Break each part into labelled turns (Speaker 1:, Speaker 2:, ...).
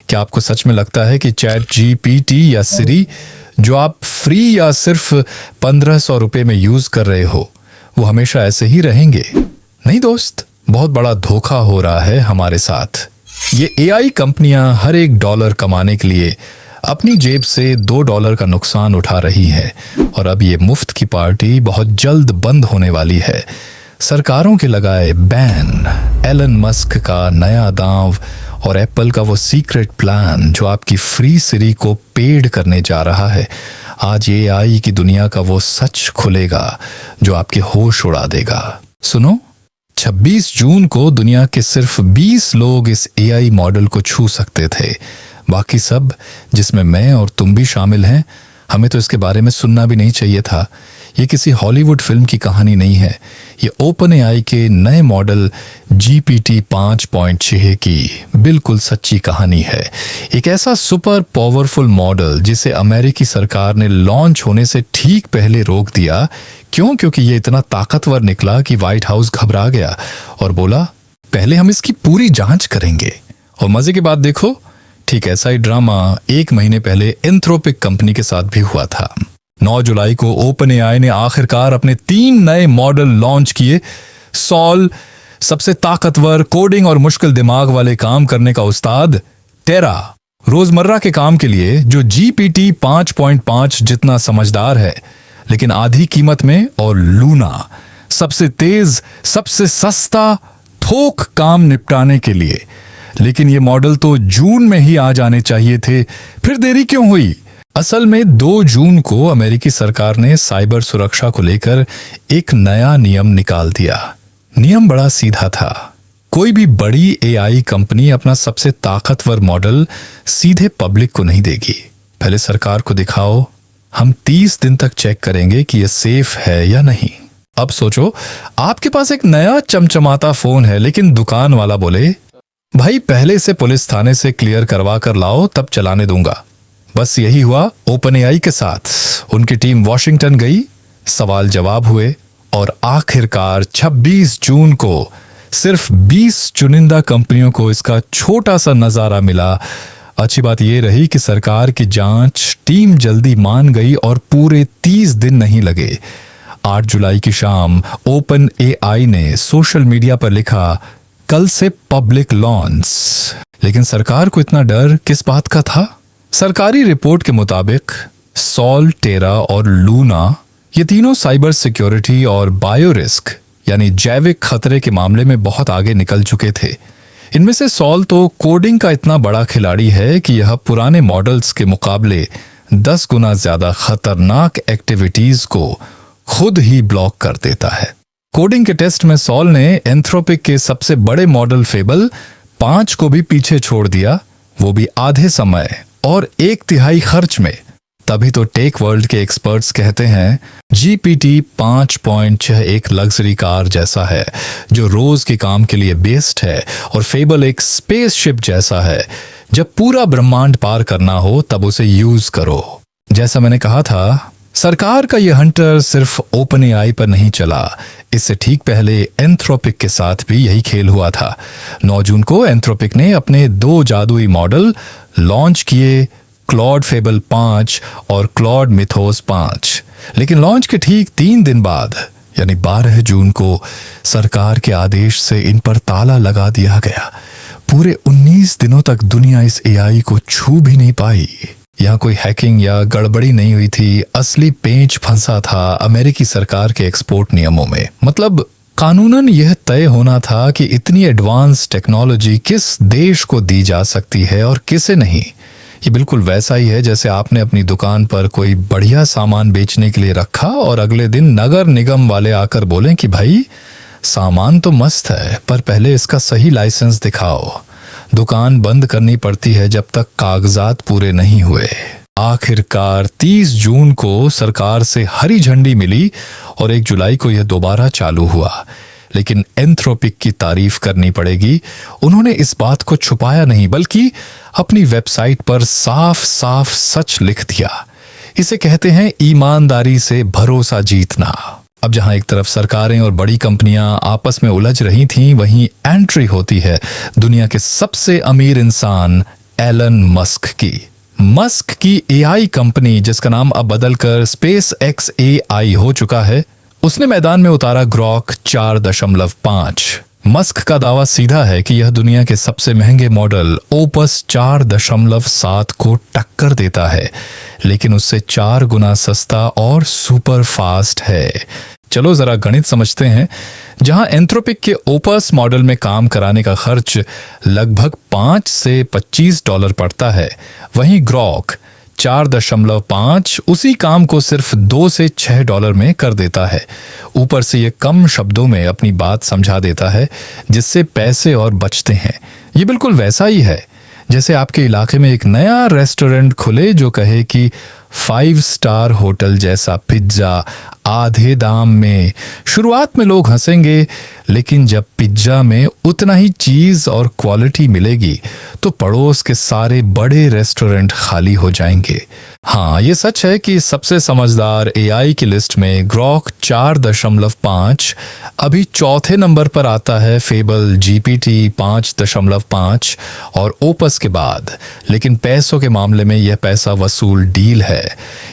Speaker 1: क्या आपको सच में लगता है कि चैट जीपीटी या सिरी जो आप फ्री या सिर्फ 1500 रुपए में यूज कर रहे हो वो हमेशा ऐसे ही रहेंगे? नहीं दोस्त, बहुत बड़ा धोखा हो रहा है हमारे साथ। ये एआई कंपनियां हर एक डॉलर कमाने के लिए अपनी जेब से $2 का नुकसान उठा रही है और अब ये मुफ्त की पार्टी बहुत जल्द बंद होने वाली है। सरकारों के लगाए बैन, एलन मस्क का नया दांव और एप्पल का वो सीक्रेट प्लान जो आपकी फ्री सिरी को पेड करने जा रहा है। आज एआई की दुनिया का वो सच खुलेगा जो आपके होश उड़ा देगा। सुनो, 26 जून को दुनिया के सिर्फ 20 लोग इस एआई मॉडल को छू सकते थे। बाकी सब, जिसमें मैं और तुम भी शामिल हैं, हमें तो इसके बारे में सुनना भी नहीं चाहिए था। ये किसी हॉलीवुड फिल्म की कहानी नहीं है। ये ओपन एआई के नए मॉडल GPT 5.6 की बिल्कुल सच्ची कहानी है। एक ऐसा सुपर पावरफुल मॉडल जिसे अमेरिकी सरकार ने लॉन्च होने से ठीक पहले रोक दिया। क्यों? क्योंकि ये इतना ताकतवर निकला कि व्हाइट हाउस घबरा गया और बोला पहले हम इसकी पूरी जांच करेंगे। और मजे की बात देखो, ठीक ऐसा ही ड्रामा 1 महीने पहले एंथ्रोपिक कंपनी के साथ भी हुआ था। 9 जुलाई को ओपन एआई ने आखिरकार अपने 3 नए मॉडल लॉन्च किए। सॉल, सबसे ताकतवर कोडिंग और मुश्किल दिमाग वाले काम करने का उस्ताद। टेरा, रोजमर्रा के काम के लिए जो GPT 5.5 जितना समझदार है लेकिन आधी कीमत में। और लूना, सबसे तेज, सबसे सस्ता थोक काम निपटाने के लिए। लेकिन ये मॉडल तो जून में ही आ जाने चाहिए थे, फिर देरी क्यों हुई? असल में 2 जून को अमेरिकी सरकार ने साइबर सुरक्षा को लेकर एक नया नियम निकाल दिया। नियम बड़ा सीधा था। कोई भी बड़ी एआई कंपनी अपना सबसे ताकतवर मॉडल सीधे पब्लिक को नहीं देगी। पहले सरकार को दिखाओ, हम 30 दिन तक चेक करेंगे कि यह सेफ है या नहीं। अब सोचो, आपके पास एक नया चमचमाता फोन है लेकिन दुकान वाला बोले भाई पहले से पुलिस थाने से क्लियर करवा कर लाओ तब चलाने दूंगा। बस यही हुआ ओपन एआई के साथ। उनकी टीम वॉशिंगटन गई, सवाल जवाब हुए और आखिरकार 26 जून को सिर्फ 20 चुनिंदा कंपनियों को इसका छोटा सा नजारा मिला। अच्छी बात यह रही कि सरकार की जांच टीम जल्दी मान गई और पूरे 30 दिन नहीं लगे। 8 जुलाई की शाम ओपन एआई ने सोशल मीडिया पर लिखा कल से पब्लिक लॉन्च। लेकिन सरकार को इतना डर किस बात का था? सरकारी रिपोर्ट के मुताबिक सॉल, टेरा और लूना ये तीनों साइबर सिक्योरिटी और बायो रिस्क यानी जैविक खतरे के मामले में बहुत आगे निकल चुके थे। इनमें से सॉल तो कोडिंग का इतना बड़ा खिलाड़ी है कि यह पुराने मॉडल्स के मुकाबले 10 गुना ज्यादा खतरनाक एक्टिविटीज को खुद ही ब्लॉक कर देता है। कोडिंग के टेस्ट में सॉल ने एंथ्रोपिक के सबसे बड़े मॉडल फेबल 5 को भी पीछे छोड़ दिया, वो भी आधे समय और 1/3 खर्च में। तभी तो टेक वर्ल्ड के एक्सपर्ट्स कहते हैं GPT 5.6 एक लग्जरी कार जैसा है जो रोज के काम के लिए बेस्ट है और फेबल एक स्पेसशिप जैसा है। जब पूरा ब्रह्मांड पार करना हो तब उसे यूज करो। जैसा मैंने कहा था, सरकार का यह हंटर सिर्फ ओपन एआई पर नहीं चला। इससे ठीक पहले एंथ्रोपिक के साथ भी यही खेल हुआ था। 9 जून को एंथ्रोपिक ने अपने 2 जादुई मॉडल लॉन्च किए, क्लॉड फेबल 5 और क्लॉड मिथोस 5। लेकिन लॉन्च के ठीक 3 दिन बाद यानी 12 जून को सरकार के आदेश से इन पर ताला लगा दिया गया। पूरे 19 दिनों तक दुनिया इस एआई को छू भी नहीं पाई। यहाँ कोई हैकिंग या गड़बड़ी नहीं हुई थी, असली पेंच फंसा था अमेरिकी सरकार के एक्सपोर्ट नियमों में। मतलब कानूनन यह तय होना था कि इतनी एडवांस टेक्नोलॉजी किस देश को दी जा सकती है और किसे नहीं। ये बिल्कुल वैसा ही है जैसे आपने अपनी दुकान पर कोई बढ़िया सामान बेचने के लिए रखा और अगले दिन नगर निगम वाले आकर बोलें कि भाई सामान तो मस्त है पर पहले इसका सही लाइसेंस दिखाओ। दुकान बंद करनी पड़ती है जब तक कागजात पूरे नहीं हुए। आखिरकार 30 जून को सरकार से हरी झंडी मिली और 1 जुलाई को यह दोबारा चालू हुआ। लेकिन एंथ्रोपिक की तारीफ करनी पड़ेगी, उन्होंने इस बात को छुपाया नहीं बल्कि अपनी वेबसाइट पर साफ साफ सच लिख दिया। इसे कहते हैं ईमानदारी से भरोसा जीतना। अब जहां एक तरफ सरकारें और बड़ी कंपनियां आपस में उलझ रही थीं, वहीं एंट्री होती है दुनिया के सबसे अमीर इंसान एलन मस्क की। मस्क की एआई कंपनी, जिसका नाम अब बदलकर स्पेस एक्स एआई हो चुका है, उसने मैदान में उतारा ग्रॉक 4.5। मस्क का दावा सीधा है कि यह दुनिया के सबसे महंगे मॉडल ओपस 4.7 को टक्कर देता है, लेकिन उससे 4 गुना सस्ता और सुपर फास्ट है। चलो जरा गणित समझते हैं। जहां एंथ्रोपिक के ओपस मॉडल में काम कराने का खर्च लगभग 5 से $25 पड़ता है, वहीं ग्रॉक 4.5 उसी काम को सिर्फ $2 से $6 में कर देता है। ऊपर से ये कम शब्दों में अपनी बात समझा देता है, जिससे पैसे और बचते हैं। ये बिल्कुल वैसा ही है जैसे आपके इलाके में एक नया रेस्टोरेंट खुले जो कहे कि 5 स्टार होटल जैसा पिज्जा आधे दाम में। शुरुआत में लोग हंसेंगे, लेकिन जब पिज्जा में उतना ही चीज और क्वालिटी मिलेगी तो पड़ोस के सारे बड़े रेस्टोरेंट खाली हो जाएंगे। हाँ, ये सच है कि सबसे समझदार एआई की लिस्ट में ग्रॉक 4.5 अभी चौथे नंबर पर आता है, फेबल जीपीटी 5.5 और ओपस के बाद। लेकिन पैसों के मामले में यह पैसा वसूल डील है।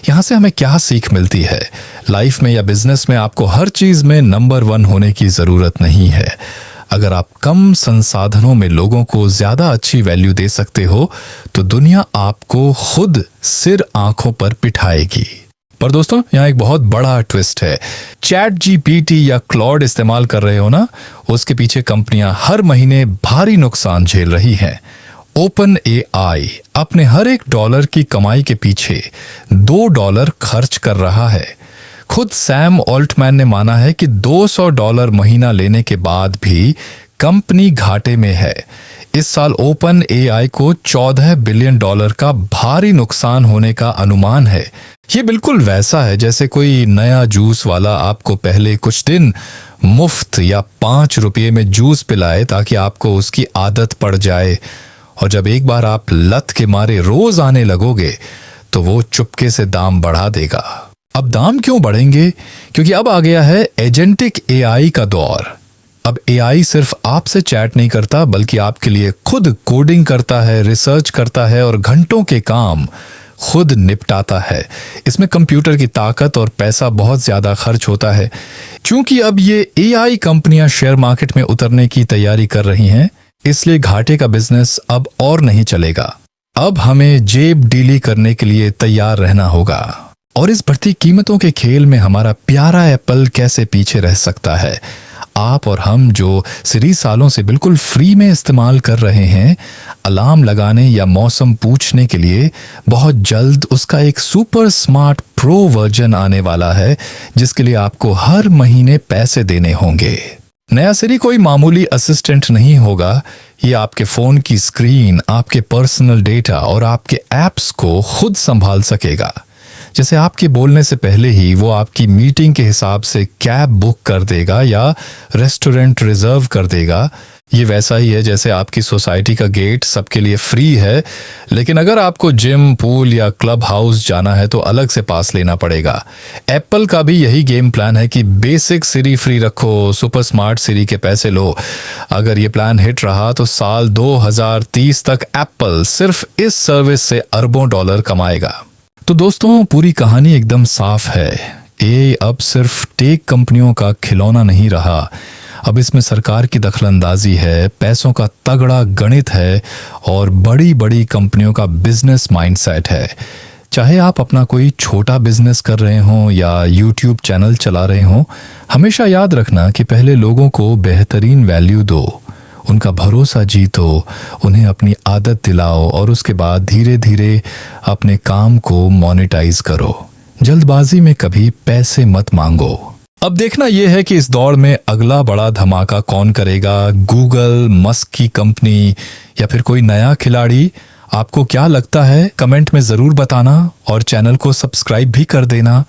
Speaker 1: यहाँ से हमें क्या सीख मिलती है? लाइफ में या बिजनेस में आपको हर चीज में नंबर 1 होने की जरूरत नहीं है। अगर आप कम संसाधनों में लोगों को ज्यादा अच्छी वैल्यू दे सकते हो तो दुनिया आपको खुद सिर आंखों पर बिठाएगी। पर दोस्तों, यहाँ एक बहुत बड़ा ट्विस्ट है। चैट जीपीटी या क्लॉड इस्तेमाल कर रहे हो ना, उसके पीछे कंपनियां हर महीने भारी नुकसान झेल रही हैं। ओपन एआई अपने हर $1 की कमाई के पीछे $2 खर्च कर रहा है। खुद सैम ऑल्टमैन ने माना है कि $200 महीना लेने के बाद भी कंपनी घाटे में है। इस साल ओपन एआई को $14 बिलियन का भारी नुकसान होने का अनुमान है। ये बिल्कुल वैसा है जैसे कोई नया जूस वाला आपको पहले कुछ दिन मुफ्त या $5 में जूस पिलाए ताकि आपको उसकी आदत पड़ जाए, और जब एक बार आप लत के मारे रोज आने लगोगे तो वो चुपके से दाम बढ़ा देगा। अब दाम क्यों बढ़ेंगे? क्योंकि अब आ गया है एजेंटिक एआई का दौर। अब एआई सिर्फ आपसे चैट नहीं करता, बल्कि आपके लिए खुद कोडिंग करता है, रिसर्च करता है और घंटों के काम खुद निपटाता है। इसमें कंप्यूटर की ताकत और पैसा बहुत ज्यादा खर्च होता है। क्योंकि अब ये एआई कंपनियां शेयर मार्केट में उतरने की तैयारी कर रही हैं, इसलिए घाटे का बिजनेस अब और नहीं चलेगा। अब हमें जेब डीली करने के लिए तैयार रहना होगा। और इस बढ़ती कीमतों के खेल में हमारा प्यारा एप्पल कैसे पीछे रह सकता है? आप और हम जो सिरी सालों से बिल्कुल फ्री में इस्तेमाल कर रहे हैं, अलार्म लगाने या मौसम पूछने के लिए, बहुत जल्द उसका एक सुपर स्मार्ट प्रो वर्जन आने वाला है, जिसके लिए आपको हर महीने पैसे देने होंगे। नया सिरी कोई मामूली असिस्टेंट नहीं होगा। ये आपके फोन की स्क्रीन, आपके पर्सनल डेटा और आपके एप्स को खुद संभाल सकेगा। जैसे आपके बोलने से पहले ही वो आपकी मीटिंग के हिसाब से कैब बुक कर देगा या रेस्टोरेंट रिजर्व कर देगा। ये वैसा ही है जैसे आपकी सोसाइटी का गेट सबके लिए फ्री है, लेकिन अगर आपको जिम, पूल या क्लब हाउस जाना है तो अलग से पास लेना पड़ेगा। एप्पल का भी यही गेम प्लान है कि बेसिक सिरी फ्री रखो, सुपर स्मार्ट सिरी के पैसे लो। अगर ये प्लान हिट रहा तो साल 2030 तक एप्पल सिर्फ इस सर्विस से अरबों डॉलर कमाएगा। तो दोस्तों, पूरी कहानी एकदम साफ है। ये अब सिर्फ टेक कंपनियों का खिलौना नहीं रहा। अब इसमें सरकार की दखलंदाजी है, पैसों का तगड़ा गणित है और बड़ी बड़ी कंपनियों का बिजनेस माइंडसेट है। चाहे आप अपना कोई छोटा बिजनेस कर रहे हों या यूट्यूब चैनल चला रहे हों, हमेशा याद रखना कि पहले लोगों को बेहतरीन वैल्यू दो, उनका भरोसा जीतो, उन्हें अपनी आदत दिलाओ और उसके बाद धीरे धीरे अपने काम को मोनेटाइज करो। जल्दबाजी में कभी पैसे मत मांगो। अब देखना यह है कि इस दौड़ में अगला बड़ा धमाका कौन करेगा, गूगल, मस्क की कंपनी या फिर कोई नया खिलाड़ी। आपको क्या लगता है? कमेंट में जरूर बताना और चैनल को सब्सक्राइब भी कर देना।